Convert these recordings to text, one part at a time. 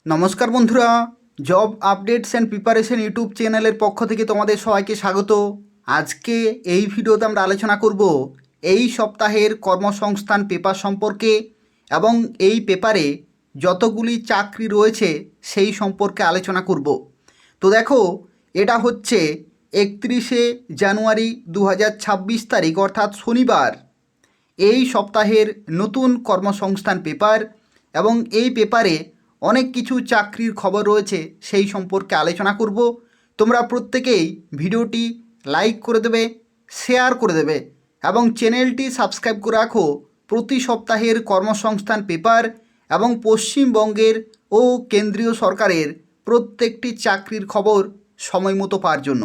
নমস্কার বন্ধুরা, job updates and preparation YouTube চ্যানেলের পক্ষ থেকে তোমাদের সবাইকে স্বাগত। আজকে এই ভিডিওতে আমরা আলোচনা করব এই সপ্তাহের কর্মসংস্থান পেপার সম্পর্কে এবং এই পেপারে যতগুলি চাকরি রয়েছে সেই সম্পর্কে আলোচনা করব। তো দেখো, এটা হচ্ছে 31শে জানুয়ারি 2026 তারিখ অর্থাৎ শনিবার এই সপ্তাহের নতুন কর্মসংস্থান পেপার এবং এই পেপারে অনেক কিছু চাকরির খবর রয়েছে সেই সম্পর্কে আলোচনা করব। তোমরা প্রত্যেকেই ভিডিওটি লাইক করে দেবে, শেয়ার করে দেবে এবং চ্যানেলটি সাবস্ক্রাইব করে রাখো প্রতি সপ্তাহের কর্মসংস্থান পেপার এবং পশ্চিমবঙ্গের ও কেন্দ্রীয় সরকারের প্রত্যেকটি চাকরির খবর সময় মতো পাওয়ার জন্য।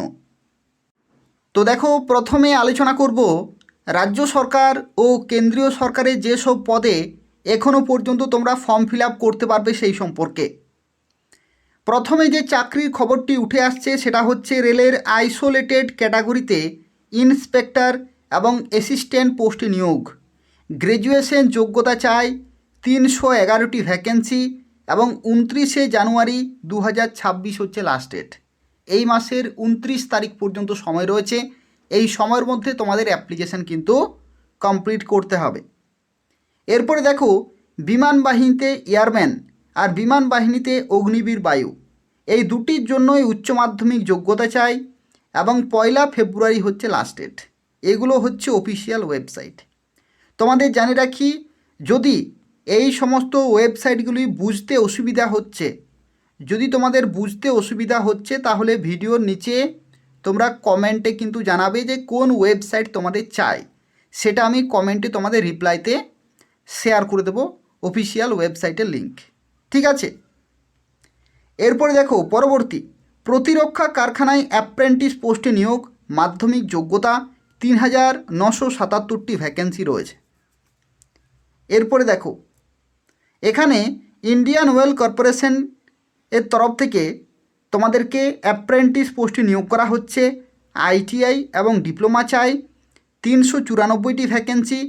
তো দেখো, প্রথমে আলোচনা করব রাজ্য সরকার ও কেন্দ্রীয় সরকারের যেসব পদে এখনও পর্যন্ত তোমরা ফর্ম ফিল আপ করতে পারবে সেই সম্পর্কে। প্রথমে যে চাকরির খবরটি উঠে আসছে সেটা হচ্ছে রেলের আইসোলেটেড ক্যাটাগরিতে ইন্সপেক্টর এবং অ্যাসিস্ট্যান্ট পোস্টে নিয়োগ। গ্র্যাজুয়েশন যোগ্যতা চাই, 311টি ভ্যাকেন্সি এবং 29শে জানুয়ারি 2026 হচ্ছে লাস্ট ডেট। এই মাসের 29 তারিখ পর্যন্ত সময় রয়েছে। এই সময়ের মধ্যে তোমাদের অ্যাপ্লিকেশান কিন্তু কমপ্লিট করতে হবে। এরপরে দেখো, বিমান বাহিনীতে এয়ারম্যান আর বিমান বাহিনীতে অগ্নিবীর বায়ু, এই দুটির জন্যই উচ্চ মাধ্যমিক যোগ্যতা চাই এবং 1 ফেব্রুয়ারি হচ্ছে লাস্ট ডেট। এগুলো হচ্ছে অফিসিয়াল ওয়েবসাইট। তোমাদের জানি রাখি, যদি এই সমস্ত ওয়েবসাইটগুলি বুঝতে অসুবিধা হচ্ছে, যদি তোমাদের বুঝতে অসুবিধা হচ্ছে তাহলে ভিডিওর নিচে তোমরা কমেন্টে কিন্তু জানাবে যে কোন ওয়েবসাইট তোমাদের চাই, সেটা আমি কমেন্টে তোমাদের রিপ্লাইতে শেয়ার করে দেবো অফিসিয়াল ওয়েবসাইটের লিঙ্ক। ঠিক আছে, এরপরে দেখো পরবর্তী, প্রতিরক্ষা কারখানায় অ্যাপ্রেন্টিস পোস্টে নিয়োগ, মাধ্যমিক যোগ্যতা, 3977টি ভ্যাকেন্সি রয়েছে। এরপরে দেখো, এখানে ইন্ডিয়ান অয়েল কর্পোরেশন এর তরফ থেকে তোমাদেরকে অ্যাপ্রেন্টিস পোস্টে নিয়োগ করা হচ্ছে। আইটিআই এবং ডিপ্লোমা চাই, 394টি ভ্যাকেন্সি।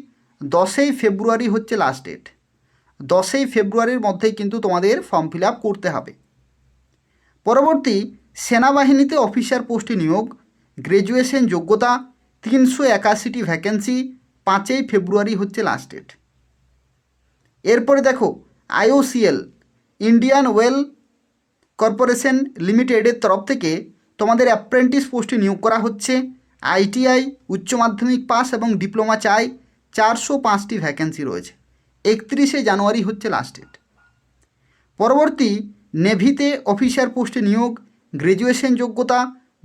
10ই ফেব্রুয়ারি হচ্ছে লাস্ট ডেট। 10ই ফেব্রুয়ারির মধ্যেই কিন্তু তোমাদের ফর্ম ফিল আপ করতে হবে। পরবর্তী, সেনাবাহিনীতে অফিসার পোস্টে নিয়োগ, গ্র্যাজুয়েশন যোগ্যতা, 381টি ভ্যাকেন্সি। 5ই ফেব্রুয়ারি হচ্ছে লাস্ট ডেট। এরপরে দেখো, আইওসিএল ইন্ডিয়ান অয়েল কর্পোরেশন লিমিটেডের তরফ থেকে তোমাদের অ্যাপ্রেন্টিস পোস্টে নিয়োগ করা হচ্ছে। আইটিআই, উচ্চ মাধ্যমিক পাস এবং ডিপ্লোমা চাই, 405টি ভ্যাকেন্সি রয়েছে। 31শে জানুয়ারি হচ্ছে লাস্ট ডেট। পরবর্তী, নেভিতে অফিসার পোস্টে নিয়োগ, গ্র্যাজুয়েশন যোগ্যতা,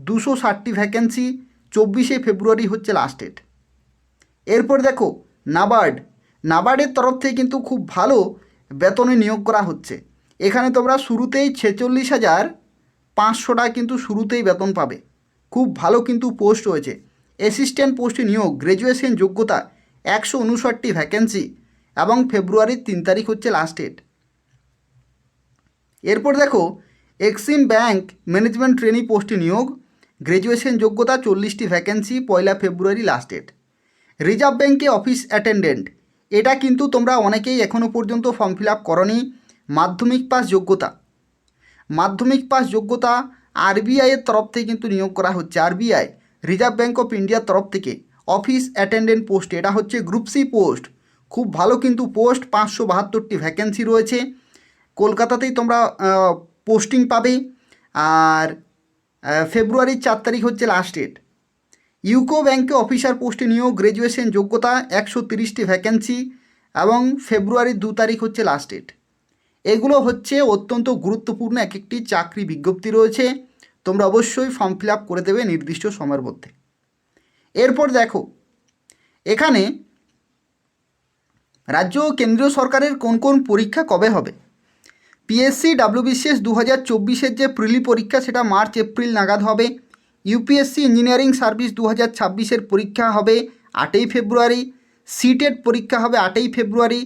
260টি ভ্যাকেন্সি। 24শে ফেব্রুয়ারি হচ্ছে লাস্ট ডেট। এরপর দেখো, নাবার্ডের তরফ থেকে কিন্তু খুব ভালো বেতনে নিয়োগ করা হচ্ছে। এখানে তোমরা শুরুতেই 46,500 টাকা কিন্তু শুরুতেই বেতন পাবে। খুব ভালো কিন্তু পোস্ট রয়েছে। অ্যাসিস্ট্যান্ট পোস্টে নিয়োগ, গ্র্যাজুয়েশন যোগ্যতা, 159টি ভ্যাকেন্সি এবং ফেব্রুয়ারির 3 তারিখ হচ্ছে লাস্ট ডেট। এরপর দেখো, এক্সিম ব্যাংক ম্যানেজমেন্ট ট্রেনি পোস্টে নিয়োগ, গ্র্যাজুয়েশন যোগ্যতা, 40টি ভ্যাকেন্সি, 1 ফেব্রুয়ারি লাস্ট ডেট। রিজার্ভ ব্যাঙ্কে অফিস অ্যাটেন্ডেন্ট, এটা কিন্তু তোমরা অনেকেই এখনও পর্যন্ত ফর্ম ফিল আপ করনি। মাধ্যমিক পাস যোগ্যতা আরবিআইয়ের তরফ থেকে কিন্তু নিয়োগ করা হচ্ছে। আরবিআই রিজার্ভ ব্যাঙ্ক অফ ইন্ডিয়ার তরফ থেকে অফিস অ্যাটেন্ডেন্ট পোস্ট, এটা হচ্ছে গ্রুপ সি পোস্ট। খুব ভালো কিন্তু পোস্ট, 572টি ভ্যাকেন্সি রয়েছে। কলকাতাতেই তোমরা পোস্টিং পাবে আর ফেব্রুয়ারির 4 তারিখ হচ্ছে লাস্ট ডেট। ইউকো ব্যাঙ্কে অফিসার পোস্টে নিয়োগ, গ্র্যাজুয়েশন যোগ্যতা, 130টি ভ্যাকেন্সি এবং ফেব্রুয়ারির 2 তারিখ হচ্ছে লাস্ট ডেট। এগুলো হচ্ছে অত্যন্ত গুরুত্বপূর্ণ এক একটি চাকরি বিজ্ঞপ্তি রয়েছে। তোমরা অবশ্যই ফর্ম ফিল আপ করে দেবে নির্দিষ্ট সময়ের মধ্যে। এরপর দেখো, এখানে রাজ্য ও কেন্দ্রীয় সরকারের কোন কোন পরীক্ষা কবে হবে। পিএসসি ডাব্লিউবিসিএস 2024-এর যে প্রিলি পরীক্ষা সেটা মার্চ এপ্রিল নাগাদ হবে। ইউপিএসসি ইঞ্জিনিয়ারিং সার্ভিস 2026-এর পরীক্ষা হবে 8ই ফেব্রুয়ারি। সিটেট পরীক্ষা হবে 8ই February.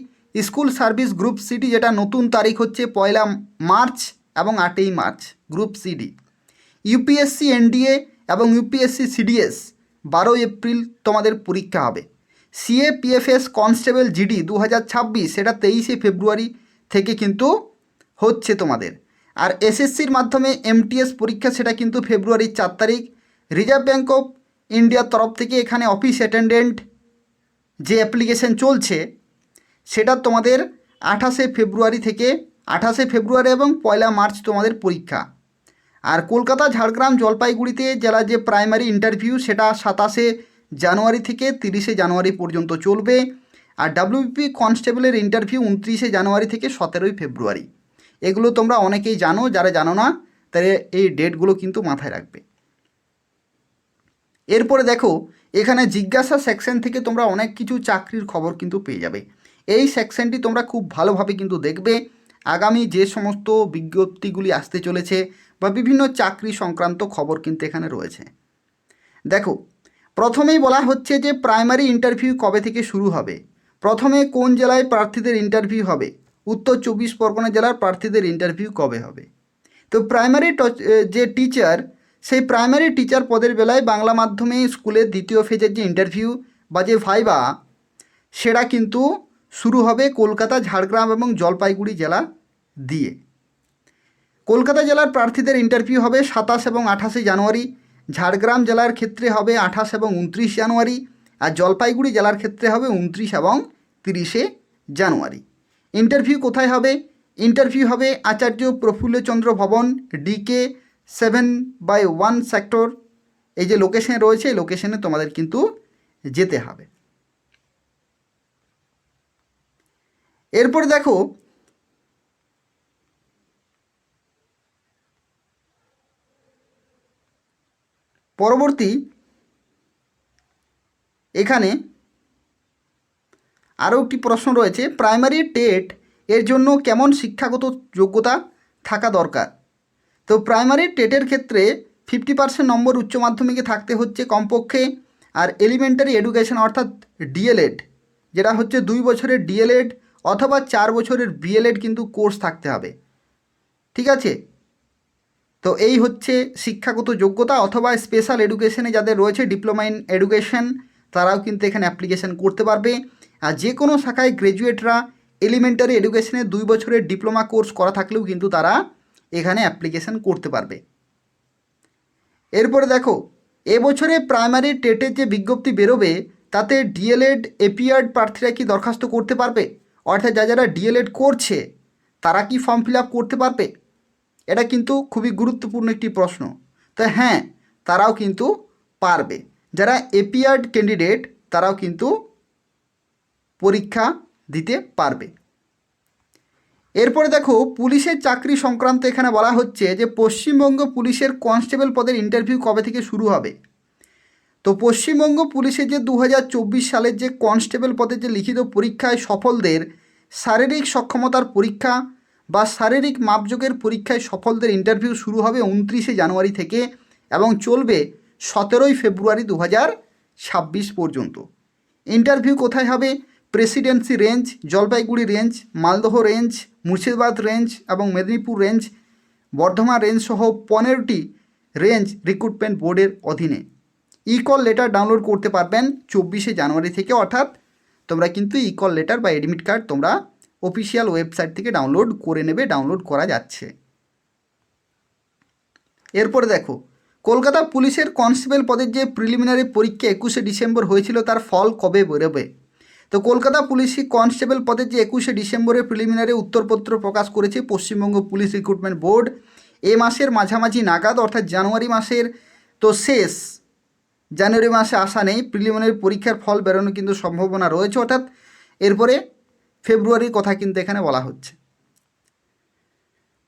School service group CD, যেটা নতুন তারিখ হচ্ছে 1 মার্চ এবং 8ই March group CD. UPSC NDA এবং ইউপিএসসি সিডিএস 12 এপ্রিল তোমাদের পরীক্ষা হবে। সিএপিএফএস কনস্টেবল জিডি 2026, সেটা 23শে ফেব্রুয়ারি থেকে কিন্তু হচ্ছে তোমাদের। আর এসএসসির মাধ্যমে এমটিএস পরীক্ষা সেটা কিন্তু ফেব্রুয়ারির 4 তারিখ। রিজার্ভ ব্যাঙ্ক অফ ইন্ডিয়ার তরফ থেকে এখানে অফিস অ্যাটেন্ডেন্ট যে অ্যাপ্লিকেশন চলছে সেটা তোমাদের 28শে ফেব্রুয়ারি এবং 1 মার্চ তোমাদের পরীক্ষা। আর কলকাতা, ঝাড়গ্রাম, জলপাইগুড়িতে জেলা যে প্রাইমারি ইন্টারভিউ সেটা 27শে জানুয়ারি থেকে 30শে জানুয়ারি পর্যন্ত চলবে। আর ডাব্লিউবিপি কনস্টেবলের ইন্টারভিউ 29শে জানুয়ারি থেকে 17ই ফেব্রুয়ারি। এগুলো তোমরা অনেকেই জানো, যারা জানো না তাহলে এই ডেটগুলো কিন্তু মাথায় রাখবে। এরপরে দেখো এখানে জিজ্ঞাসা সেকশন থেকে তোমরা অনেক কিছু চাকরির খবর কিন্তু পেয়ে যাবে। এই সেকশনটি তোমরা খুব ভালোভাবে কিন্তু দেখবে। আগামী যে সমস্ত বিজ্ঞপ্তিগুলি আসতে চলেছে বা বিভিন্ন চাকরি সংক্রান্ত খবর কিন্তু এখানে রয়েছে। দেখো প্রথমেই বলা হচ্ছে যে প্রাইমারি ইন্টারভিউ কবে থেকে শুরু হবে। প্রথমে কোন জেলায় প্রার্থীদের ইন্টারভিউ হবে? উত্তর 24 পরগনা জেলার প্রার্থীদের ইন্টারভিউ কবে হবে? তো প্রাইমারি যে টিচার, সেই প্রাইমারি টিচার পদের বেলায় বাংলা মাধ্যমে স্কুলের দ্বিতীয় ফেজের যে ইন্টারভিউ বা যে ভাইবা সেটা কিন্তু শুরু হবে কলকাতা, ঝাড়গ্রাম এবং জলপাইগুড়ি জেলা দিয়ে। কলকাতা জেলার প্রার্থীদের ইন্টারভিউ হবে 27 এবং 28শে জানুয়ারি, ঝাড়গ্রাম জেলার ক্ষেত্রে হবে 28 এবং 29 জানুয়ারি, আর জলপাইগুড়ি জেলার ক্ষেত্রে হবে 29 এবং 30শে জানুয়ারি। ইন্টারভিউ কোথায় হবে? ইন্টারভিউ হবে আচার্য প্রফুল্লচন্দ্র ভবন, ডিকে 7/1 সেক্টর। এই যে লোকেশনে রয়েছে এই লোকেশনে তোমাদের কিন্তু যেতে হবে। এরপরে দেখো পরবর্তী এখানে আরও একটি প্রশ্ন রয়েছে, প্রাইমারি টেট এর জন্য কেমন শিক্ষাগত যোগ্যতা থাকা দরকার? তো প্রাইমারি টেটের ক্ষেত্রে 50% নম্বর উচ্চ মাধ্যমিকে থাকতে হচ্ছে কমপক্ষে। আর এলিমেন্টারি এডুকেশন অর্থাৎ ডিএলএড, যেটা হচ্ছে 2 বছরের ডিএলএড অথবা 4 বছরের বিএলএড কিন্তু কোর্স থাকতে হবে। ঠিক আছে, তো এই হচ্ছে শিক্ষাগত যোগ্যতা। অথবা স্পেশাল এডুকেশনে যাদের রয়েছে ডিপ্লোমা ইন এডুকেশন তারাও কিন্তু এখানে অ্যাপ্লিকেশান করতে পারবে। আর যে কোনো শাখায় গ্র্যাজুয়েটরা এলিমেন্টারি এডুকেশনে 2 বছরের ডিপ্লোমা কোর্স করা থাকলেও কিন্তু তারা এখানে অ্যাপ্লিকেশান করতে পারবে। এরপরে দেখো এবছরে প্রাইমারি টেটের যে বিজ্ঞপ্তি বেরোবে তাতে ডিএলএড এপিআর প্রার্থীরা কি দরখাস্ত করতে পারবে? অর্থাৎ যারা ডিএলএড করছে তারা কি ফর্ম ফিল আপ করতে পারবে? এটা কিন্তু খুবই গুরুত্বপূর্ণ একটি প্রশ্ন। তো হ্যাঁ, তারাও কিন্তু পারবে। যারা এপিআর ক্যান্ডিডেট তারাও কিন্তু পরীক্ষা দিতে পারবে। এরপরে দেখো পুলিশের চাকরি সংক্রান্ত এখানে বলা হচ্ছে যে পশ্চিমবঙ্গ পুলিশের কনস্টেবল পদের ইন্টারভিউ কবে থেকে শুরু হবে। তো পশ্চিমবঙ্গ পুলিশের যে 2024 সালের যে কনস্টেবল পদের যে লিখিত পরীক্ষায় সফলদের শারীরিক সক্ষমতার পরীক্ষা বা শারীরিক মাপযোগের পরীক্ষায় সফলদের ইন্টারভিউ শুরু হবে 29শে জানুয়ারি থেকে এবং চলবে 17ই ফেব্রুয়ারি 2026 পর্যন্ত। ইন্টারভিউ কোথায় হবে? Presidency range, Jalpaiguri range, Maldah range, Murshidabad range এবং মেদিনীপুর রেঞ্জ, বর্ধমান রেঞ্জ সহ 15টি রেঞ্জ রিক্রুটমেন্ট বোর্ডের অধীনে। ই-কল লেটার ডাউনলোড করতে পারবেন 24শে জানুয়ারি থেকে। অর্থাৎ তোমরা কিন্তু ই-কল লেটার বা অ্যাডমিট কার্ড তোমরা অফিসিয়াল ওয়েবসাইট থেকে ডাউনলোড করে নেবে, ডাউনলোড করা যাচ্ছে। এরপরে দেখো কলকাতা পুলিশের কনস্টেবল পদের যে প্রিলিমিনারি পরীক্ষা 21শে ডিসেম্বর হয়েছিল তার ফল কবে বেরোবে? তো কলকাতা পুলিশ কনস্টেবল পদের যে 21শে ডিসেম্বরে প্রিলিমিনারি উত্তরপত্র প্রকাশ করেছে পশ্চিমবঙ্গ পুলিশ রিক্রুটমেন্ট বোর্ড। এ মাসের মাঝামাঝি নাগাদ অর্থাৎ জানুয়ারি মাসের তো শেষ, জানুয়ারি মাসে আসা নেই, প্রিলিমিনারি পরীক্ষার ফল বেরোনোর কিন্তু সম্ভাবনা রয়েছে। অর্থাৎ এরপরে ফেব্রুয়ারির কথা কিন্তু এখানে বলা হচ্ছে।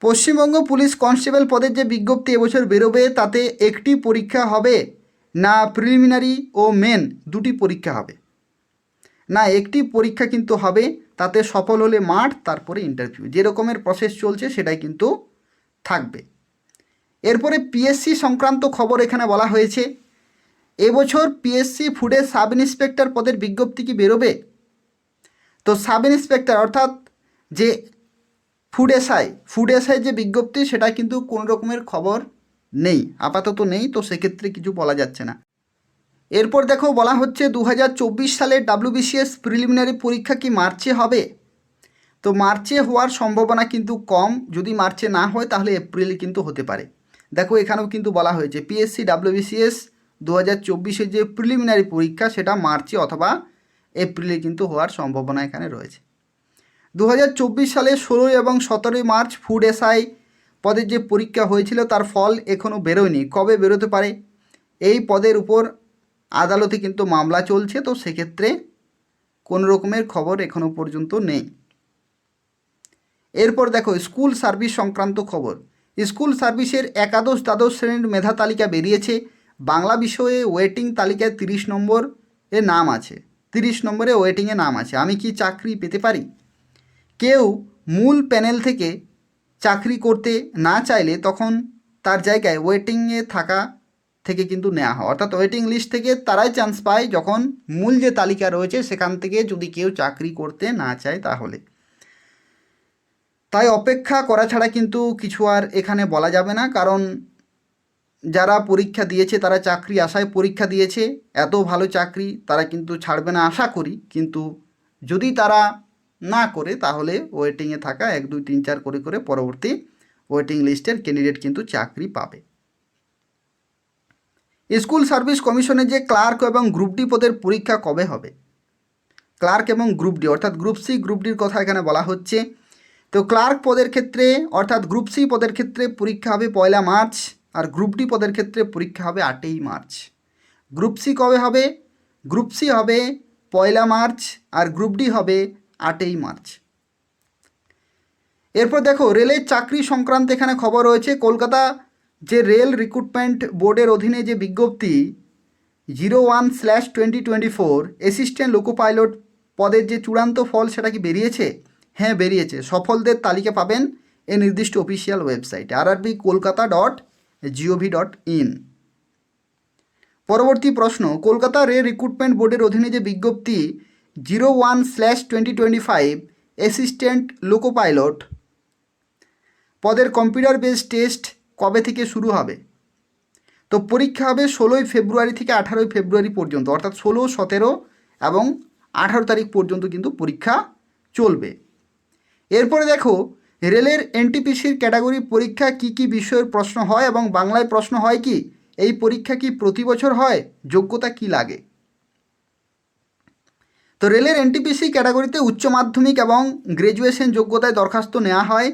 পশ্চিমবঙ্গ পুলিশ কনস্টেবল পদের যে বিজ্ঞপ্তি এবছর বেরোবে তাতে একটি পরীক্ষা হবে না প্রিলিমিনারি ও মেন দুটি পরীক্ষা হবে? না, একটি পরীক্ষা কিন্তু হবে, তাতে সফল হলে মাঠ তারপরে ইন্টারভিউ, যে রকমের প্রসেস চলছে সেটাই কিন্তু থাকবে। এরপরে পিএসসি সংক্রান্ত খবর এখানে বলা হয়েছে। এবছর পিএসসি ফুডের সাব ইন্সপেক্টর পদের বিজ্ঞপ্তি কি বেরোবে? তো সাব ইন্সপেক্টর অর্থাৎ যে ফুড এসআই যে বিজ্ঞপ্তি সেটা কিন্তু কোনো রকমের খবর নেই, আপাতত নেই, তো সেক্ষেত্রে কিছু বলা যাচ্ছে না। এরপর দেখো বলা হচ্ছে 2024 সালের ডাব্লিউবিসিএস প্রিলিমিনারি পরীক্ষা কি মার্চে হবে? তো মার্চে হওয়ার সম্ভাবনা কিন্তু কম, যদি মার্চে না হয় তাহলে এপ্রিলে কিন্তু হতে পারে। দেখো এখানেও কিন্তু বলা হয়েছে পিএসসি ডাব্লিউবিসিএস 2024-এর যে প্রিলিমিনারি পরীক্ষা সেটা মার্চে অথবা এপ্রিলে কিন্তু হওয়ার সম্ভাবনা এখানে রয়েছে। 2024 সালে 16 এবং 17 মার্চ ফুড এসআই পদের যে পরীক্ষা হয়েছিল তার ফল এখনও বেরোয়নি, কবে বেরোতে পারে? এই পদের উপর আদালতে কিন্তু মামলা চলছে, তো সেক্ষেত্রে কোনো রকমের খবর এখনও পর্যন্ত নেই। এরপর দেখো স্কুল সার্ভিস সংক্রান্ত খবর। স্কুল সার্ভিসের একাদশ দ্বাদশ শ্রেণীর মেধা তালিকা বেরিয়েছে। বাংলা বিষয়ে ওয়েটিং তালিকায় 30 নম্বর এ নাম আছে, 30 নম্বরে ওয়েটিংয়ে নাম আছে। আমি কি চাকরি পেতে পারি? কেউ মূল প্যানেল থেকে চাকরি করতে না চাইলে তখন তার জায়গায় ওয়েটিংয়ে থাকা থেকে কিন্তু নেওয়া হয়, অর্থাৎ ওয়েটিং লিস্ট থেকে তারাই চান্স পায় যখন মূল যে তালিকা রয়েছে সেখান থেকে যদি কেউ চাকরি করতে না চায় তাহলে। তাই অপেক্ষা করা ছাড়া কিন্তু কিছু আর এখানে বলা যাবে না, কারণ যারা পরীক্ষা দিয়েছে তারা চাকরি আশায় পরীক্ষা দিয়েছে, এত ভালো চাকরি তারা কিন্তু ছাড়বে না আশা করি। কিন্তু যদি তারা না করে তাহলে ওয়েটিংয়ে থাকা 1 2 3 4 করে করে পরবর্তী ওয়েটিং লিস্টের ক্যান্ডিডেট কিন্তু চাকরি পাবে। স্কুল সার্ভিস কমিশনের যে ক্লার্ক এবং গ্রুপ ডি পদের পরীক্ষা কবে হবে? ক্লার্ক এবং গ্রুপ ডি অর্থাৎ গ্রুপ সি গ্রুপ ডির কথা এখানে বলা হচ্ছে। তো ক্লার্ক পদের ক্ষেত্রে অর্থাৎ গ্রুপ সি পদের ক্ষেত্রে পরীক্ষা হবে 1 মার্চ, আর গ্রুপ ডি পদের ক্ষেত্রে পরীক্ষা হবে 8 মার্চ। গ্রুপ সি কবে হবে? গ্রুপ সি হবে 1 মার্চ আর গ্রুপ ডি হবে 8 মার্চ। এরপর দেখো রেলের চাকরি সংক্রান্ত এখানে খবর রয়েছে। কলকাতা যে রেল রিক্রুটমেন্ট বোর্ডের অধীনে যে বিজ্ঞপ্তি 01/2024 অ্যাসিস্ট্যান্ট লোকো পাইলট পদের যে চূড়ান্ত ফল সেটা কি বেরিয়েছে? হ্যাঁ বেরিয়েছে। সফলদের তালিকা পাবেন এই নির্দিষ্ট অফিসিয়াল ওয়েবসাইটে rrbkolkata.gov.in। পরবর্তী প্রশ্ন, কলকাতা রেল রিক্রুটমেন্ট বোর্ডের অধীনে যে বিজ্ঞপ্তি 01/2025 অ্যাসিস্ট্যান্ট লোকো পাইলট পদের কম্পিউটার বেসড টেস্ট কবে থেকে শুরু হবে? তো পরীক্ষা হবে 16 ফেব্রুয়ারি থেকে 18 ফেব্রুয়ারি পর্যন্ত, অর্থাৎ 16, 17 এবং 18 তারিখ পর্যন্ত কিন্তু পরীক্ষা চলবে। এরপরে দেখো রেলের এনটিপিসির ক্যাটাগরি পরীক্ষা কি কি বিষয়ের প্রশ্ন হয় এবং বাংলায় প্রশ্ন হয় কি? এই পরীক্ষা কি প্রতি বছর হয়? যোগ্যতা কি লাগে? তো রেলের এনটিপিসি ক্যাটাগরিতে উচ্চ মাধ্যমিক এবং গ্র্যাজুয়েশন যোগ্যতায় দরখাস্ত নেওয়া হয়,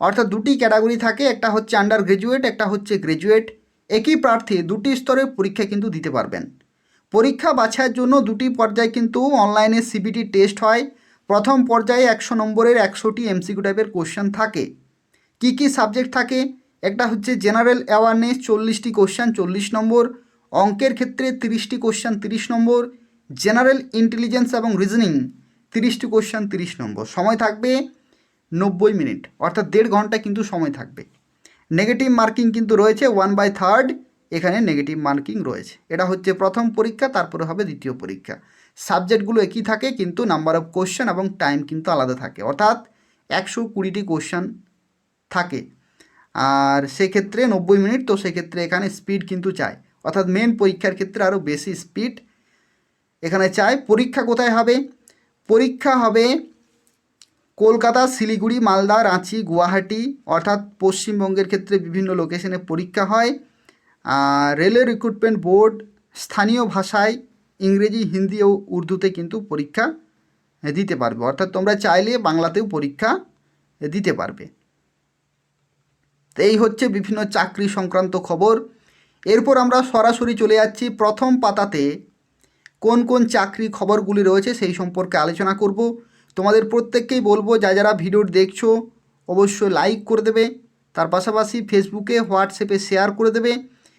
অর্থাৎ দুটি ক্যাটাগরি থাকে, একটা হচ্ছে আন্ডার গ্র্যাজুয়েট, একটা হচ্ছে গ্র্যাজুয়েট। একই প্রার্থী দুটি স্তরের পরীক্ষা কিন্তু দিতে পারবেন। পরীক্ষা বাছাইয়ের জন্য দুটি পর্যায়ে কিন্তু অনলাইনে সিবিটি টেস্ট হয়। প্রথম পর্যায়ে 100 নম্বরের 100টি এমসিকিউ টাইপের কোশ্চেন থাকে। কি কি সাবজেক্ট থাকে? একটা হচ্ছে জেনারেল অ্যাওয়ারনেস 40টি কোশ্চেন 40 নম্বর, অঙ্কের ক্ষেত্রে 30টি কোশ্চেন 30 নম্বর, জেনারেল ইন্টেলিজেন্স এবং রিজনিং 30টি কোশ্চেন 30 নম্বর। সময় থাকবে 90 মিনিট, অর্থাৎ 1.5 ঘন্টা কিন্তু সময় থাকবে। নেগেটিভ মার্কিং কিন্তু রয়েছে 1/3, এখানে নেগেটিভ মার্কিং রয়েছে। এটা হচ্ছে প্রথম পরীক্ষা, তারপরে হবে দ্বিতীয় পরীক্ষা। সাবজেক্টগুলো একই থাকে কিন্তু নাম্বার অফ কোশ্চেন এবং টাইম কিন্তু আলাদা থাকে, অর্থাৎ 120টি কোশ্চেন থাকে আর সেক্ষেত্রে 90 মিনিট। তো সেক্ষেত্রে এখানে স্পিড কিন্তু চাই, অর্থাৎ মেন পরীক্ষার ক্ষেত্রে আরও বেশি স্পিড এখানে চাই। পরীক্ষা কোথায় হবে? পরীক্ষা হবে কলকাতা, শিলিগুড়ি, মালদা, রাঁচি, গুয়াহাটি, অর্থাৎ পশ্চিমবঙ্গের ক্ষেত্রে বিভিন্ন লোকেশনে পরীক্ষা হয়। আর রেলের রিক্রুটমেন্ট বোর্ড স্থানীয় ভাষায় ইংরেজি, হিন্দি ও উর্দুতে কিন্তু পরীক্ষা দিতে পারবে, অর্থাৎ তোমরা চাইলে বাংলাতেও পরীক্ষা দিতে পারবে। তো এই হচ্ছে বিভিন্ন চাকরি সংক্রান্ত খবর। এরপর আমরা সরাসরি চলে যাচ্ছি প্রথম পাতাতে কোন কোন চাকরি খবরগুলি রয়েছে সেই সম্পর্কে আলোচনা করব। তোমাদের প্রত্যেককেই বলবো যারা ভিডিও দেখছো অবশ্যই লাইক করে দেবে, তার পাশাপাশি ফেসবুকে হোয়াটসঅ্যাপে শেয়ার করে দেবে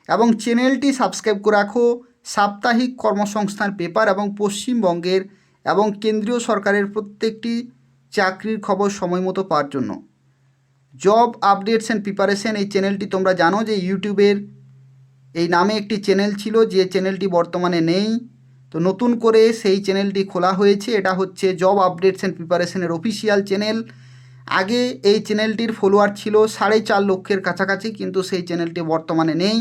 এবং চ্যানেলটি সাবস্ক্রাইব করে রাখো সাপ্তাহিক কর্মসংস্থান পেপার এবং পশ্চিমবঙ্গের এবং কেন্দ্রীয় সরকারের প্রত্যেকটি চাকরির খবর সময় মতো পাওয়ার জন্য। জব আপডেটস অ্যান্ড প্রিপারেশন এই চ্যানেলটি তোমরা জানো যে ইউটিউবের এই নামে একটি চ্যানেল ছিল, যে চ্যানেলটি বর্তমানে নেই। তো নতুন করে সেই চ্যানেলটি খোলা হয়েছে, এটা হচ্ছে জব আপডেটস অ্যান্ড প্রিপারেশনের অফিসিয়াল চ্যানেল। আগে এই চ্যানেলটির ফলোয়ার ছিল 4.5 লক্ষের কাছাকাছি, কিন্তু সেই চ্যানেলটি বর্তমানে নেই।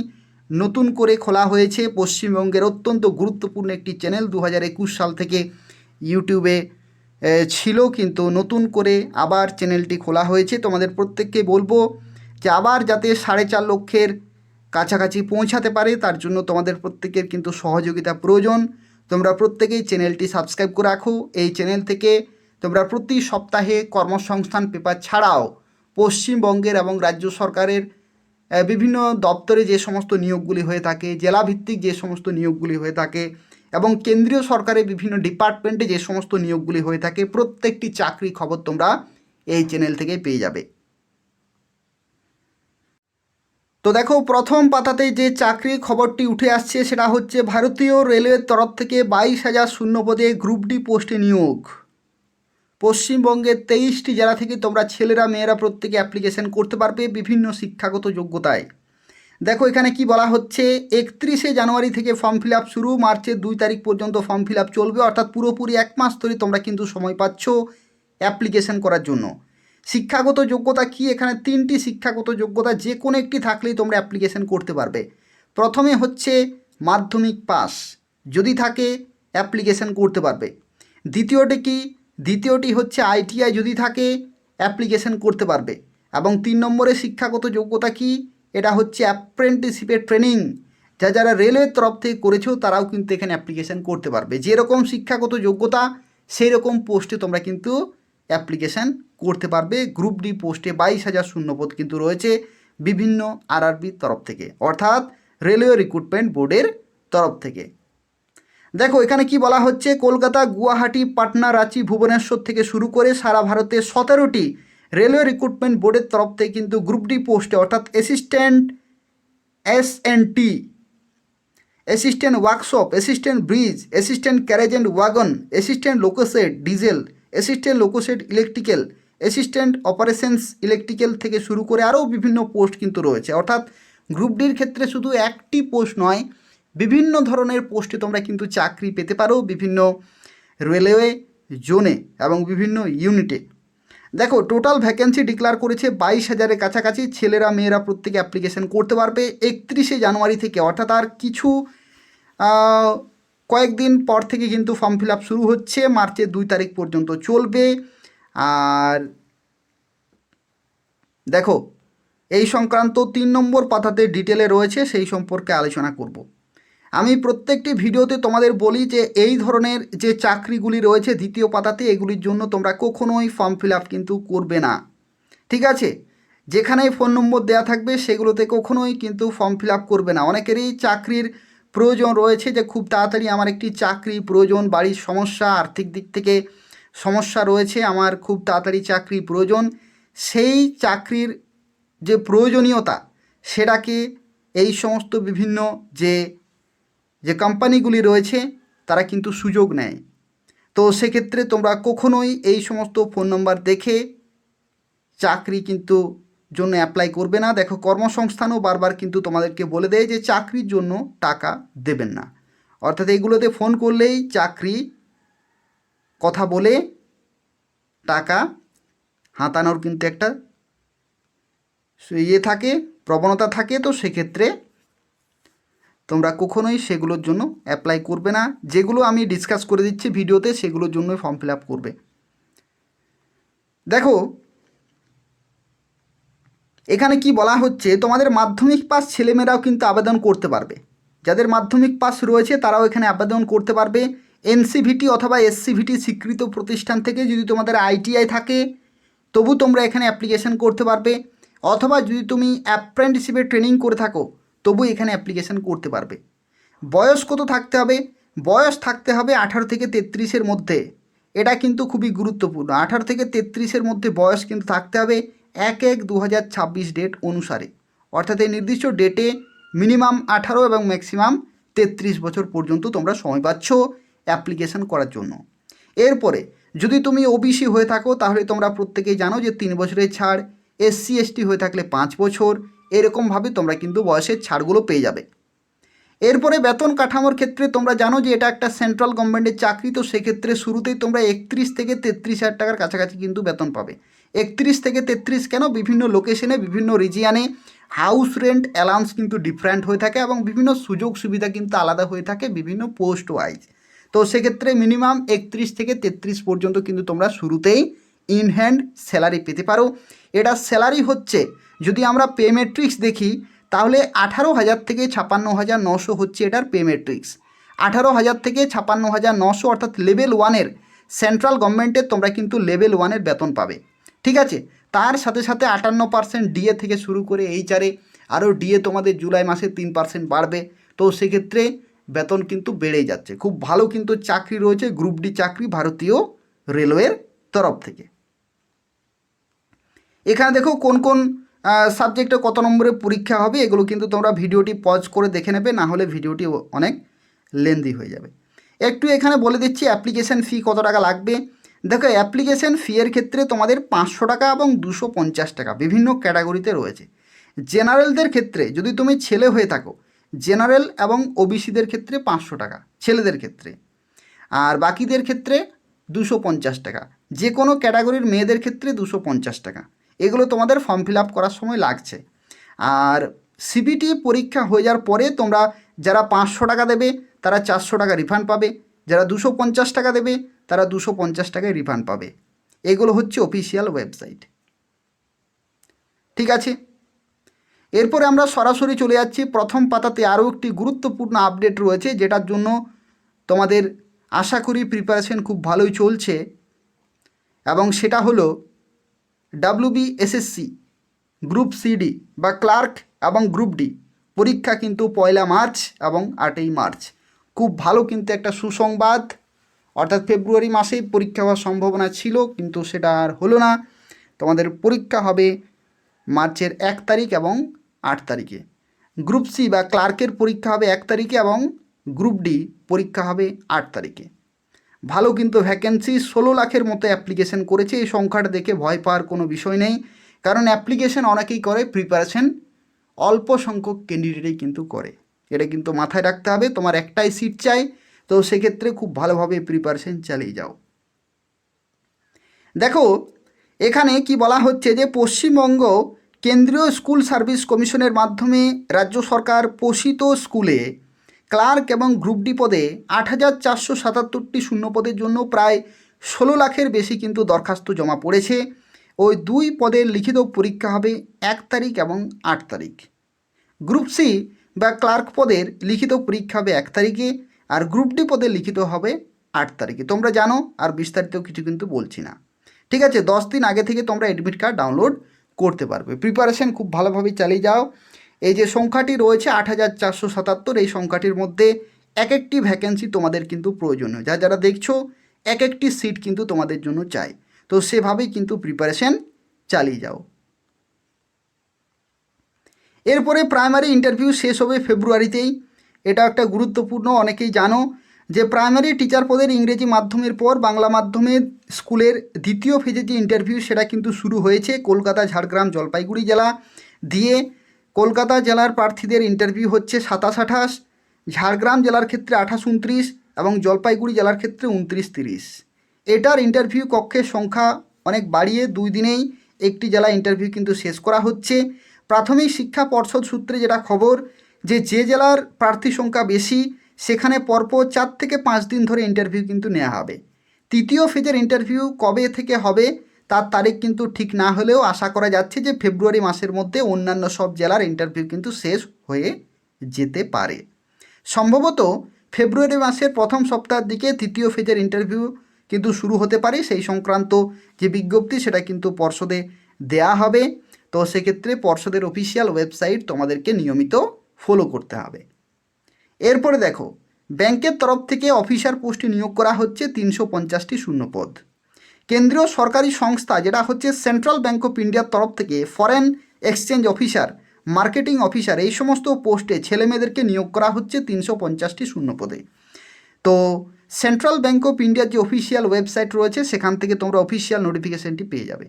নতুন করে খোলা হয়েছে পশ্চিমবঙ্গের অত্যন্ত গুরুত্বপূর্ণ একটি চ্যানেল। 2021 সাল থেকে ইউটিউবে ছিল, কিন্তু নতুন করে আবার চ্যানেলটি খোলা হয়েছে। তোমাদের প্রত্যেককে বলবো যে আবার যাতে 4.5 লক্ষের কাছাকাছি পৌঁছাতে পারে, তার জন্য তোমাদের প্রত্যেকের কিন্তু সহযোগিতা প্রয়োজন। তোমরা প্রত্যেকেই চ্যানেলটি সাবস্ক্রাইব করে রাখো। এই চ্যানেল থেকে তোমরা প্রতি সপ্তাহে কর্মসংস্থান পেপার ছাড়াও পশ্চিমবঙ্গের এবং রাজ্য সরকারের বিভিন্ন দপ্তরে যে সমস্ত নিয়োগগুলি হয়ে থাকে, জেলাভিত্তিক যে সমস্ত নিয়োগগুলি হয়ে থাকে এবং কেন্দ্রীয় সরকারের বিভিন্ন ডিপার্টমেন্টে যে সমস্ত নিয়োগগুলি হয়ে থাকে, প্রত্যেকটি চাকরি খবর তোমরা এই চ্যানেল থেকে পেয়ে যাবে। তো দেখো, প্রথম পাতাতে যে চাকরির খবরটি উঠে আসছে সেটা হচ্ছে ভারতীয় রেলওয়ের তরফ থেকে 22,000 শূন্য পদে গ্রুপ ডি পোস্টে নিয়োগ। পশ্চিমবঙ্গের 23টি জেলা থেকে তোমরা ছেলেরা মেয়েরা প্রত্যেকে অ্যাপ্লিকেশন করতে পারবে বিভিন্ন শিক্ষাগত যোগ্যতায়। দেখো এখানে কি বলা হচ্ছে, 31শে জানুয়ারি থেকে ফর্ম ফিল আপ শুরু, মার্চের 2 তারিখ পর্যন্ত ফর্ম ফিল আপ চলবে, অর্থাৎ পুরোপুরি 1 মাস ধরে তোমরা কিন্তু সময় পাচ্ছ অ্যাপ্লিকেশন করার জন্য। শিক্ষাগত যোগ্যতা কি, এখানে 3টি শিক্ষাগত যোগ্যতা যে কোনো একটি থাকলেই তোমরা অ্যাপ্লিকেশন করতে পারবে। প্রথমে হচ্ছে মাধ্যমিক পাস যদি থাকে অ্যাপ্লিকেশন করতে পারবে। দ্বিতীয়টি হচ্ছে ITI যদি থাকে অ্যাপ্লিকেশন করতে পারবে। এবং 3 নম্বরে শিক্ষাগত যোগ্যতা কি, এটা হচ্ছে অ্যাপ্রেন্টিসশিপের ট্রেনিং যারা রেলওয়ের তরফ থেকে করেছো তারাও কিন্তু এখানে অ্যাপ্লিকেশন করতে পারবে। যেরকম শিক্ষাগত যোগ্যতা সেই রকম পোস্টে তোমরা কিন্তু অ্যাপ্লিকেশান করতে পারবে। গ্রুপ ডি পোস্টে 22,000 শূন্যপদ কিন্তু রয়েছে বিভিন্ন RRBর তরফ থেকে, অর্থাৎ রেলওয়ে রিক্রুটমেন্ট বোর্ডের তরফ থেকে। দেখো এখানে কি বলা হচ্ছে, কলকাতা, গুয়াহাটি, পাটনা, রাঁচি, ভুবনেশ্বর থেকে শুরু করে সারা ভারতের 17টি রেলওয়ে রিক্রুটমেন্ট বোর্ডের তরফ থেকে কিন্তু গ্রুপ ডি পোস্টে অর্থাৎ assistant SNT, assistant workshop, assistant bridge, assistant carriage and wagon, assistant loco shed diesel, assistant loco shed electrical, assistant operations electrical থেকে শুরু করে আরও বিভিন্ন পোস্ট কিন্তু রয়েছে। অর্থাৎ গ্রুপ ডির ক্ষেত্রে শুধু একটি পোস্ট নয়, বিভিন্ন ধরনের পোস্টে তোমরা কিন্তু চাকরি পেতে পারো বিভিন্ন রেলওয়ে জোনে এবং বিভিন্ন ইউনিটে। দেখো টোটাল ভ্যাকেন্সি ডিক্লেয়ার করেছে 22,000-এর কাছাকাছি, ছেলেরা মেয়েরা প্রত্যেকে অ্যাপ্লিকেশন করতে পারবে 31শে জানুয়ারি থেকে, অর্থাৎ আর কিছু কয়েকদিন পর থেকে কিন্তু ফর্ম ফিল আপ শুরু হচ্ছে, মার্চের 2 তারিখ পর্যন্ত চলবে। আর দেখো এই সংক্রান্ত 3 নম্বর পাতাতে ডিটেলে রয়েছে, সেই সম্পর্কে আলোচনা করব। আমি প্রত্যেকটি ভিডিওতে তোমাদের বলি যে এই ধরনের যে চাকরিগুলি রয়েছে দ্বিতীয় পাতাতে, এগুলির জন্য তোমরা কখনোই ফর্ম ফিল আপ কিন্তু করবে না, ঠিক আছে? যেখানে ফোন নম্বর দেওয়া থাকবে সেগুলোতে কখনোই কিন্তু ফর্ম ফিল আপ করবে না। অনেকেরই চাকরির প্রয়োজন রয়েছে যে খুব তাড়াতাড়ি আমার একটি চাকরি প্রয়োজন, বাড়ির সমস্যা, আর্থিক দিক থেকে সমস্যা রয়েছে, আমার খুব তাড়াতাড়ি চাকরি প্রয়োজন। সেই চাকরির যে প্রয়োজনীয়তা সেটাকে এই সমস্ত বিভিন্ন যে কোম্পানিগুলি রয়েছে তারা কিন্তু সুযোগ নেয়। তো সেক্ষেত্রে তোমরা কখনোই এই সমস্ত ফোন নাম্বার দেখে চাকরি কিন্তু জন্য অ্যাপ্লাই করবে না। দেখো কর্মসংস্থানও বারবার কিন্তু তোমাদেরকে বলে দেয় যে চাকরির জন্য টাকা দেবেন না, অর্থাৎ এইগুলোতে ফোন করলেই চাকরি কথা বলে টাকা হাতানোর কিন্তু একটা থাকে, প্রবণতা থাকে। তো সেক্ষেত্রে তোমরা কখনোই সেগুলোর জন্য অ্যাপ্লাই করবে না। যেগুলো আমি ডিসকাস করে দিচ্ছি ভিডিওতে সেগুলোর জন্যই ফর্ম ফিল আপ করবে। দেখো এখানে কি বলা হচ্ছে, তোমাদের মাধ্যমিক পাস ছেলেমেয়েরাও কিন্তু আবেদন করতে পারবে। যাদের মাধ্যমিক পাস রয়েছে তারাও এখানে আবেদন করতে পারবে। NCVT অথবা SCVT স্বীকৃত প্রতিষ্ঠান থেকে যদি তোমাদের ITI থাকে তবু তোমরা এখানে অ্যাপ্লিকেশন করতে পারবে, অথবা যদি তুমি অ্যাপ্রেন্টিসশিপের ট্রেনিং করে থাকো তবু এখানে অ্যাপ্লিকেশন করতে পারবে। বয়স কত থাকতে হবে? বয়স থাকতে হবে 18 থেকে 33-এর মধ্যে। এটা কিন্তু খুবই গুরুত্বপূর্ণ, 18 থেকে 33-এর মধ্যে বয়স কিন্তু থাকতে হবে 1/1/2026 ডেট অনুসারে। অর্থাৎ এই নির্দিষ্ট ডেটে মিনিমাম 18 এবং ম্যাক্সিমাম 33 বছর পর্যন্ত তোমরা সময় পাচ্ছ অ্যাপ্লিকেশন করার জন্য। এরপরে যদি তুমি OBC হয়ে থাকো তাহলে তোমরা প্রত্যেকেই জানো যে 3 বছরের ছাড়, SC ST হয়ে থাকলে 5 বছর, এরকমভাবে তোমরা কিন্তু বয়সের ছাড়গুলো পেয়ে যাবে। এরপরে বেতন কাঠামোর ক্ষেত্রে তোমরা জানো যে এটা একটা সেন্ট্রাল গভর্নমেন্টের চাকরি, তো সেক্ষেত্রে শুরুতেই তোমরা 31 থেকে 33 হাজার টাকার কাছাকাছি কিন্তু বেতন পাবে। 31 থেকে 33 কেন, বিভিন্ন লোকেশনে বিভিন্ন রিজিয়ানে হাউস রেন্ট অ্যালাউন্স কিন্তু ডিফারেন্ট হয়ে থাকে এবং বিভিন্ন সুযোগ সুবিধা কিন্তু আলাদা হয়ে থাকে বিভিন্ন পোস্ট ওয়াইজ। তো সেক্ষেত্রে মিনিমাম 31 থেকে 33 পর্যন্ত কিন্তু তোমরা শুরুতেই ইন হ্যান্ড স্যালারি পেতে পারো। এটা স্যালারি হচ্ছে, যদি আমরা পে ম্যাট্রিক্স দেখি তাহলে 18,000 থেকে 56,900 হচ্ছে এটার পে ম্যাট্রিক্স। 18,000 থেকে 56,900 অর্থাৎ লেভেল 1-এর সেন্ট্রাল গভর্নমেন্টের তোমরা কিন্তু লেভেল 1-এর বেতন পাবে। ঠিক আছে, তার সাথে সাথে 58% ডিএ থেকে শুরু করে এইচআরে আরও ডিএ তোমাদের জুলাই মাসে 3% বাড়বে। তো সেক্ষেত্রে বেতন কিন্তু বেড়েই যাচ্ছে। খুব ভালো কিন্তু চাকরি রয়েছে, গ্রুপ ডি চাকরি ভারতীয় রেলওয়ের তরফ থেকে। এখানে দেখো কোন কোন সাবজেক্টে কত নম্বরে পরীক্ষা হবে, এগুলো কিন্তু তোমরা ভিডিওটি পজ করে দেখে নেবে, না হলে ভিডিওটি অনেক লেন্দি হয়ে যাবে। একটু এখানে বলে দিচ্ছি অ্যাপ্লিকেশন ফি কত টাকা লাগবে। দেখো অ্যাপ্লিকেশন ফি এর ক্ষেত্রে তোমাদের 500 টাকা এবং 250 টাকা বিভিন্ন ক্যাটাগরিতে রয়েছে। জেনারেলদের ক্ষেত্রে যদি তুমি ছেলে হয়ে থাকো, জেনারেল এবং ওবিসিদের ক্ষেত্রে 500 টাকা ছেলেদের ক্ষেত্রে, আর বাকিদের ক্ষেত্রে 250 টাকা। যে কোনো ক্যাটাগরির মেয়েদের ক্ষেত্রে 250 টাকা। এগুলো তোমাদের ফর্ম ফিল আপ করার সময় লাগছে। আর সিবিটি পরীক্ষা হয়ে যাওয়ার পরে তোমরা যারা 500 টাকা দেবে তারা 400 টাকা রিফান্ড পাবে, যারা 250 টাকা দেবে তারা 250 টাকায় রিফান্ড পাবে। এগুলো হচ্ছে অফিসিয়াল ওয়েবসাইট। ঠিক আছে, এরপরে আমরা সরাসরি চলে যাচ্ছি প্রথম পাতাতে। আরও একটি গুরুত্বপূর্ণ আপডেট রয়েছে, যেটার জন্য তোমাদের আশা করি প্রিপারেশন খুব ভালোই চলছে, এবং সেটা হলো WBSSC গ্রুপ সিডি বা ক্লার্ক এবং গ্রুপ ডি পরীক্ষা কিন্তু 1 মার্চ এবং 8 মার্চ। খুব ভালো কিন্তু একটা সুসংবাদ, অর্থাৎ ফেব্রুয়ারি মাসেই পরীক্ষা হওয়ার সম্ভাবনা ছিল কিন্তু সেটা আর হলো না। তোমাদের পরীক্ষা হবে মার্চের 1 তারিখ এবং 8 তারিখে। গ্রুপ সি বা ক্লার্কের পরীক্ষা হবে 1 তারিখে এবং গ্রুপ ডি পরীক্ষা হবে 8 তারিখে। ভালো কিন্তু ভ্যাকেন্সি, 16 লাখের মতো অ্যাপ্লিকেশন করেছে। এই সংখ্যাটা দেখে ভয় পাওয়ার কোনো বিষয় নেই, কারণ অ্যাপ্লিকেশন অনেকেই করে, প্রিপারেশন অল্প সংখ্যক ক্যান্ডিডেটই কিন্তু করে। এটা কিন্তু মাথায় রাখতে হবে। তোমার একটাই সিট চাই, তো সেক্ষেত্রে খুব ভালোভাবে প্রিপারেশন চালিয়ে যাও। দেখো এখানে কি বলা হচ্ছে যে পশ্চিমবঙ্গ কেন্দ্রীয় স্কুল সার্ভিস কমিশনের মাধ্যমে রাজ্য সরকার পোষিত স্কুলে ক্লার্ক এবং গ্রুপ ডি পদে 8,477টি শূন্যপদের জন্য প্রায় 16 লাখের বেশি কিন্তু দরখাস্ত জমা পড়েছে। ওই 2 পদের লিখিত পরীক্ষা হবে 1 তারিখ এবং 8 তারিখ। গ্রুপ সি বা ক্লার্ক পদের লিখিত পরীক্ষা হবে 1 তারিখে, আর গ্রুপ ডি পদের লিখিত হবে 8 তারিখে। তোমরা জানো, আর বিস্তারিত কিছু কিন্তু বলছি না। ঠিক আছে, 10 দিন আগে থেকে তোমরা অ্যাডমিট কার্ড ডাউনলোড করতে পারবে। প্রিপারেশন খুব ভালোভাবে চালিয়ে যাও। এই যে সংখ্যাটি রয়েছে 8,477, এই সংখ্যাটির মধ্যে এক একটি ভ্যাকেন্সি তোমাদের কিন্তু প্রয়োজনীয়। যারা দেখছো এক একটি সিট কিন্তু তোমাদের জন্য চাই, তো সেভাবেই কিন্তু প্রিপারেশন চালিয়ে যাও। এরপরে প্রাইমারি ইন্টারভিউ শেষ হবে ফেব্রুয়ারিতেই। এটা একটা গুরুত্বপূর্ণ, অনেকেই জানো যে প্রাইমারি টিচার পদের ইংরেজি মাধ্যমের পর বাংলা মাধ্যমের স্কুলের দ্বিতীয় ফেজে যে ইন্টারভিউ সেটা কিন্তু শুরু হয়েছে। কলকাতা, ঝাড়গ্রাম, জলপাইগুড়ি জেলা দিয়ে কলকাতা জেলার প্রার্থীদের ইন্টারভিউ হচ্ছে 27-28, ঝাড়গ্রাম জেলার ক্ষেত্রে 28-29 এবং জলপাইগুড়ি জেলার ক্ষেত্রে 29-30। এটার ইন্টারভিউ কক্ষের সংখ্যা অনেক বাড়িয়ে 2 দিনেই একটি জেলা ইন্টারভিউ কিন্তু শেষ করা হচ্ছে। প্রাথমিক শিক্ষা পর্ষদ সূত্রে যেটা খবর, যে জেলার প্রার্থী সংখ্যা বেশি সেখানে পরপর 4 থেকে 5 দিন ধরে ইন্টারভিউ কিন্তু নেওয়া হবে। তৃতীয় ফেজের ইন্টারভিউ কবে থেকে হবে তার তারিখ কিন্তু ঠিক না হলেও আশা করা যাচ্ছে যে ফেব্রুয়ারি মাসের মধ্যে অন্যান্য সব জেলার ইন্টারভিউ কিন্তু শেষ হয়ে যেতে পারে। সম্ভবত ফেব্রুয়ারি মাসের প্রথম সপ্তাহের দিকে তৃতীয় ফেজের ইন্টারভিউ কিন্তু শুরু হতে পারে। সেই সংক্রান্ত যে বিজ্ঞপ্তি সেটা কিন্তু পর্ষদে দেয়া হবে। তো সেক্ষেত্রে পর্ষদের অফিসিয়াল ওয়েবসাইট তোমাদেরকে নিয়মিত ফলো করতে হবে। এরপরে দেখো ব্যাংকের তরফ থেকে অফিসার পোস্টে নিয়োগ করা হচ্ছে 350টি শূন্যপদ। কেন্দ্রীয় সরকারি সংস্থা যেটা হচ্ছে সেন্ট্রাল ব্যাঙ্ক অফ ইন্ডিয়ার তরফ থেকে foreign exchange officer, marketing officer, এই সমস্ত পোস্টে ছেলেমেয়েদেরকে নিয়োগ করা হচ্ছে 350টি শূন্যপদে। তো সেন্ট্রাল ব্যাঙ্ক অফ ইন্ডিয়ার যে অফিসিয়াল ওয়েবসাইট রয়েছে সেখান থেকে তোমরা অফিসিয়াল নোটিফিকেশনটি পেয়ে যাবে।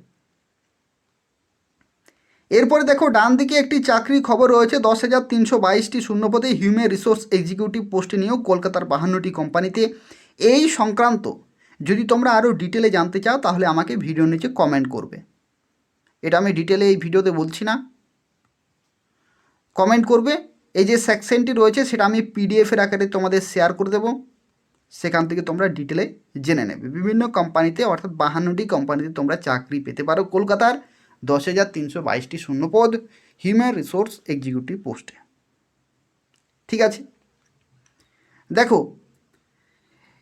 এরপরে দেখো ডান দিকে একটি চাকরি খবর রয়েছে 10,322টি শূন্যপদে হিউম্যান রিসোর্স এক্সিকিউটিভ পোস্টে নিয়োগ কলকাতার 52টি কোম্পানিতে। এই সংক্রান্ত যদি তোমরা আরও ডিটেলে জানতে চাও তাহলে আমাকে ভিডিওর নিচে কমেন্ট করবে। এটা আমি ডিটেলে এই ভিডিওতে বলছি না, কমেন্ট করবে। এই যে সেকশনটি রয়েছে সেটা আমি পিডিএফের আকারে তোমাদের শেয়ার করে দেবো। সেখান থেকে তোমরা ডিটেলে জেনে নেবে। বিভিন্ন কোম্পানিতে অর্থাৎ 52টি কোম্পানিতে তোমরা চাকরি পেতে পারো কলকাতার 10,322টি শূন্যপদ হিউম্যান রিসোর্স এক্সিকিউটিভ পোস্টে। ঠিক আছে, দেখো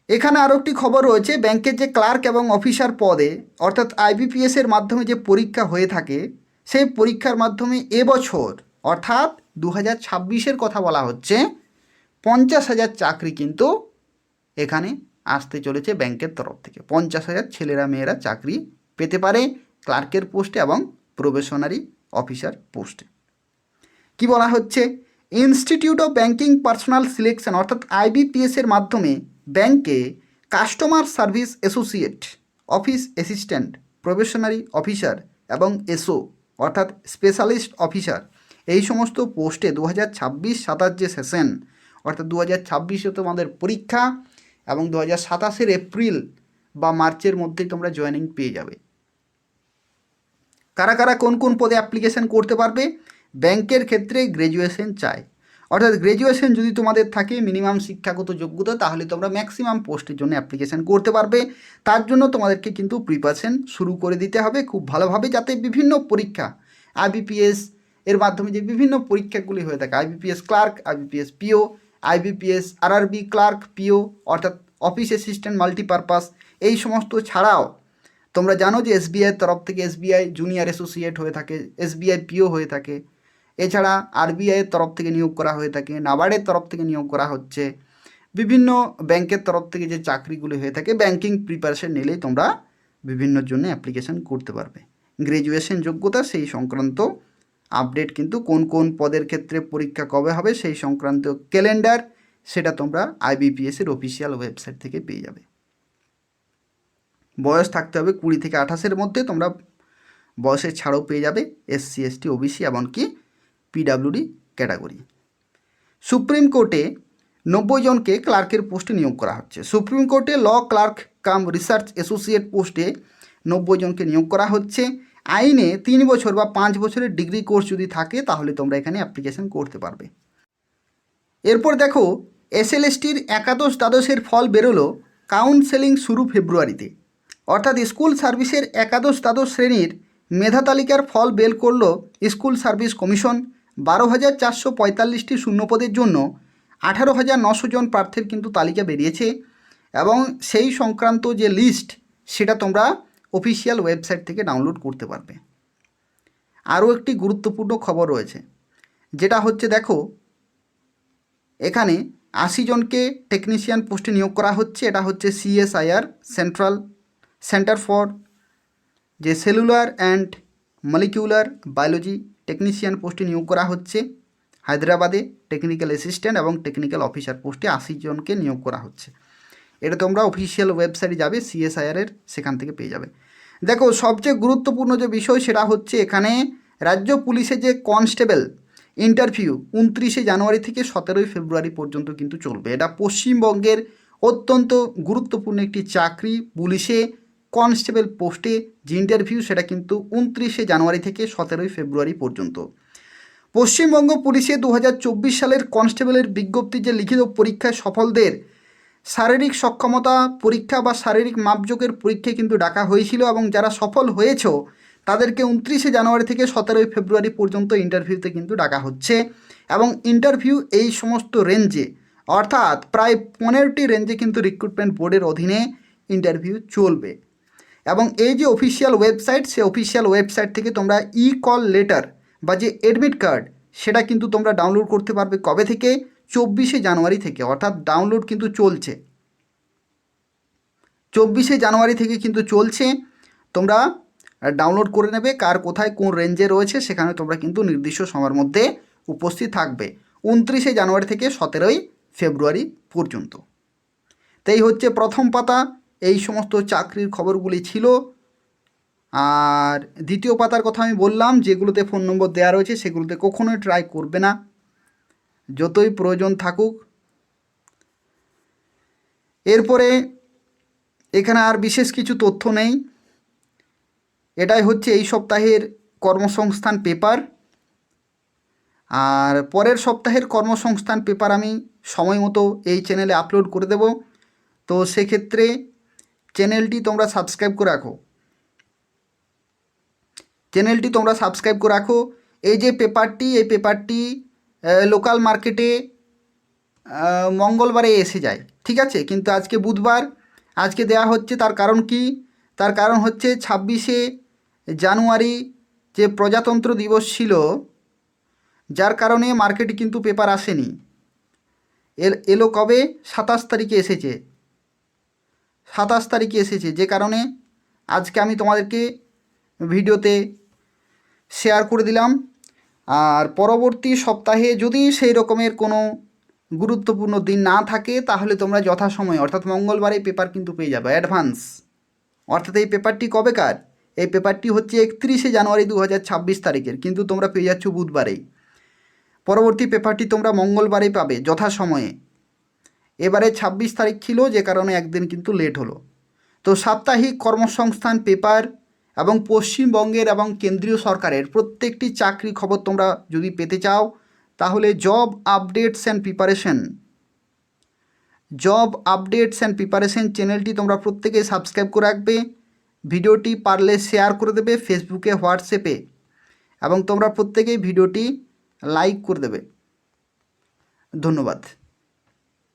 এখানে আরও একটি খবর রয়েছে, ব্যাংকের যে ক্লার্ক এবং অফিসার পদে অর্থাৎ আইবিপিএসের মাধ্যমে যে পরীক্ষা হয়ে থাকে সেই পরীক্ষার মাধ্যমে এবছর অর্থাৎ 2026-এর কথা বলা হচ্ছে 50,000 চাকরি কিন্তু এখানে আসতে চলেছে ব্যাংকের তরফ থেকে। 50,000 ছেলেরা মেয়েরা চাকরি পেতে পারে ক্লার্কের পোস্টে এবং প্রবেশনারি অফিসার পোস্টে। কি বলা হচ্ছে, institute of banking personal selection অর্থাৎ আইবিপিএসের মাধ্যমে ব্যাংকে customer service associate, office assistant, probationary officer এবং এসও অর্থাৎ স্পেশালিস্ট অফিসার এই সমস্ত পোস্টে 2026-27 যে সেশন অর্থাৎ 2026-এ তোমাদের পরীক্ষা এবং 2027-এর এপ্রিল বা মার্চের মধ্যেই তোমরা জয়েনিং পেয়ে যাবে। কারা কারা কোন কোন পদে অ্যাপ্লিকেশন করতে পারবে? ব্যাংকের ক্ষেত্রে গ্র্যাজুয়েশন চাই, অর্থাৎ গ্র্যাজুয়েশন যদি তোমাদের থাকে মিনিমাম শিক্ষাগত যোগ্যতা, তাহলে তোমরা ম্যাক্সিমাম পোস্টের জন্য অ্যাপ্লিকেশন করতে পারবে। তার জন্য তোমাদেরকে কিন্তু প্রিপারেশন শুরু করে দিতে হবে খুব ভালোভাবে, যাতে বিভিন্ন পরীক্ষা আইবিপিএস এর মাধ্যমে যে বিভিন্ন পরীক্ষাগুলি হয়ে থাকে, IBPS clerk, IBPS PO, IBPS RRB clerk PO অর্থাৎ অফিস অ্যাসিস্ট্যান্ট মাল্টিপারপাস, এই সমস্ত ছাড়াও তোমরা জানো যে এসবিআইয়ের তরফ থেকে এসবিআই জুনিয়র অ্যাসোসিয়েট হয়ে থাকে, এসবিআই পিও হয়ে থাকে, এছাড়া আরবিআইয়ের তরফ থেকে নিয়োগ করা হয়ে থাকে, নাবার্ডের তরফ থেকে নিয়োগ করা হচ্ছে, বিভিন্ন ব্যাংকের তরফ থেকে যে চাকরিগুলি হয়ে থাকে, ব্যাংকিং প্রিপারেশন নিলেই তোমরা বিভিন্ন জন্য অ্যাপ্লিকেশন করতে পারবে। গ্র্যাজুয়েশন যোগ্যতা সেই সংক্রান্ত আপডেট কিন্তু কোন কোন পদের ক্ষেত্রে পরীক্ষা কবে হবে সেই সংক্রান্ত ক্যালেন্ডার সেটা তোমরা আইবিপিএসের অফিসিয়াল ওয়েবসাইট থেকে পেয়ে যাবে। বয়স থাকতে হবে 20 থেকে 28-এর মধ্যে, তোমরা বয়সের ছাড়ও পেয়ে যাবে এসসি এসটি ওবিসি এমনকি পিডাব্লিউডি ক্যাটাগরি। সুপ্রিম কোর্টে 90 জনকে ক্লার্কের পোস্টে নিয়োগ করা হচ্ছে। সুপ্রিম কোর্টে law clerk cum research associate পোস্টে 90 জনকে নিয়োগ করা হচ্ছে। আইনে 3 বছর বা 5 বছরের ডিগ্রি কোর্স যদি থাকে তাহলে তোমরা এখানে অ্যাপ্লিকেশন করতে পারবে। এরপর দেখো এসএলএসটির একাদশ দ্বাদশের ফল বেরোলো, কাউন্সেলিং শুরু ফেব্রুয়ারিতে, অর্থাৎ স্কুল সার্ভিসের একাদশ দ্বাদশ শ্রেণীর মেধা তালিকার ফল বের করল স্কুল সার্ভিস কমিশন। 12,445টি শূন্যপদের জন্য 18,900 জন প্রার্থীর কিন্তু তালিকা বেরিয়েছে এবং সেই সংক্রান্ত যে লিস্ট সেটা তোমরা অফিসিয়াল ওয়েবসাইট থেকে ডাউনলোড করতে পারবে। আরও একটি গুরুত্বপূর্ণ খবর রয়েছে, যেটা হচ্ছে দেখো এখানে 80 জনকে টেকনিশিয়ান পোস্টে নিয়োগ করা হচ্ছে। এটা হচ্ছে সিএসআইআর সেন্টার ফর যে cellular and molecular biology technician পোস্টে নিয়োগ করা হচ্ছে হায়দ্রাবাদে। টেকনিক্যাল অ্যাসিস্ট্যান্ট এবং টেকনিক্যাল অফিসার পোস্টে 80 জনকে নিয়োগ করা হচ্ছে। এটা তোমরা অফিসিয়াল ওয়েবসাইটে যাবে সিএসআইআরের, সেখান থেকে পেয়ে যাবে। দেখো সবচেয়ে গুরুত্বপূর্ণ যে বিষয় সেটা হচ্ছে এখানে রাজ্য পুলিশের যে কনস্টেবল ইন্টারভিউ 29 জানুয়ারি থেকে 17 ফেব্রুয়ারি পর্যন্ত কিন্তু চলবে। এটা পশ্চিমবঙ্গের অত্যন্ত গুরুত্বপূর্ণ একটি চাকরি। পুলিশে কনস্টেবল পোস্টে যে ইন্টারভিউ সেটা কিন্তু 29 জানুয়ারি থেকে 17 ফেব্রুয়ারি পর্যন্ত। পশ্চিমবঙ্গ পুলিশে 2024 সালের কনস্টেবলের বিজ্ঞপ্তি যে লিখিত পরীক্ষায় সফলদের শারীরিক সক্ষমতা পরীক্ষা বা শারীরিক মাপজোকের পরীক্ষায় কিন্তু ডাকা হয়েছিল এবং যারা সফল হয়েছ তাদেরকে 29 জানুয়ারি থেকে 17 ফেব্রুয়ারি পর্যন্ত ইন্টারভিউতে কিন্তু ডাকা হচ্ছে এবং ইন্টারভিউ এই সমস্ত রেঞ্জে অর্থাৎ প্রায় 15টি রেঞ্জে কিন্তু রিক্রুটমেন্ট বোর্ডের অধীনে ইন্টারভিউ চলবে। এবং এই যে অফিসিয়াল ওয়েবসাইট, সে অফিসিয়াল ওয়েবসাইট থেকে তোমরা ই কল লেটার বা যে অ্যাডমিট কার্ড সেটা কিন্তু তোমরা ডাউনলোড করতে পারবে কবে থেকে? 24 জানুয়ারি থেকে, অর্থাৎ ডাউনলোড কিন্তু চলছে 24 জানুয়ারি থেকে কিন্তু চলছে। তোমরা ডাউনলোড করে নেবে, কার কোথায় কোন রেঞ্জে রয়েছে সেখানে তোমরা কিন্তু নির্দিষ্ট সময়ের মধ্যে উপস্থিত থাকবে 29 জানুয়ারি থেকে 17 ফেব্রুয়ারি পর্যন্ত। তাই হচ্ছে প্রথম পাতা, এই সমস্ত চাকরির খবরগুলি ছিল। আর দ্বিতীয় পাতার কথা আমি বললাম, যেগুলোতে ফোন নম্বর দেওয়া রয়েছে সেগুলোতে কখনোই ট্রাই করবে না, যতই প্রয়োজন থাকুক। এরপরে এখানে আর বিশেষ কিছু তথ্য নেই। এটাই হচ্ছে এই সপ্তাহের কর্মসংস্থান পেপার। আর পরের সপ্তাহের কর্মসংস্থান পেপার আমি সময় মতো এই চ্যানেলে আপলোড করে দেব। তো সেক্ষেত্রে চ্যানেলটি তোমরা সাবস্ক্রাইব করে রাখো। এই যে পেপারটি, এই পেপারটি লোকাল মার্কেটে মঙ্গলবারে এসে যায়, ঠিক আছে, কিন্তু আজকে বুধবার, আজকে দেয়া হচ্ছে। তার কারণ কি? তার কারণ হচ্ছে 26শে জানুয়ারি যে প্রজাতন্ত্র দিবস ছিল, যার কারণে মার্কেটে কিন্তু পেপার আসেনি। এলো কবে? 27 তারিখে এসেছে, 27 তারিখে এসেছে, যে কারণে আজকে আমি তোমাদেরকে ভিডিওতে শেয়ার করে দিলাম। আর পরবর্তী সপ্তাহে যদি সেই রকমের কোনো গুরুত্বপূর্ণ দিন না থাকে, তাহলে তোমরা যথাসময়ে অর্থাৎ মঙ্গলবারে পেপার কিন্তু পেয়ে যাবে অ্যাডভান্স। অর্থাৎ এই পেপারটি কবেকার? এই পেপারটি হচ্ছে 31শে জানুয়ারি 2026 তারিখের, কিন্তু তোমরা পেয়ে যাচ্ছ বুধবারেই। পরবর্তী পেপারটি তোমরা মঙ্গলবারেই পাবে যথাসময়ে। এবারে 26 তারিখ ছিল, যে কারণে একদিন কিন্তু লেট হলো। তো সাপ্তাহিক কর্মসংস্থান পেপার এবং পশ্চিমবঙ্গের এবং কেন্দ্রীয় সরকারের প্রত্যেকটি চাকরি খবর তোমরা যদি পেতে চাও, তাহলে জব আপডেটস অ্যান্ড প্রিপারেশন চ্যানেলটি তোমরা প্রত্যেকেই সাবস্ক্রাইব করে রাখবে। ভিডিওটি পারলে শেয়ার করে দেবে ফেসবুকে, হোয়াটসঅ্যাপে, এবং তোমরা প্রত্যেকেই ভিডিওটি লাইক করে দেবে। ধন্যবাদ।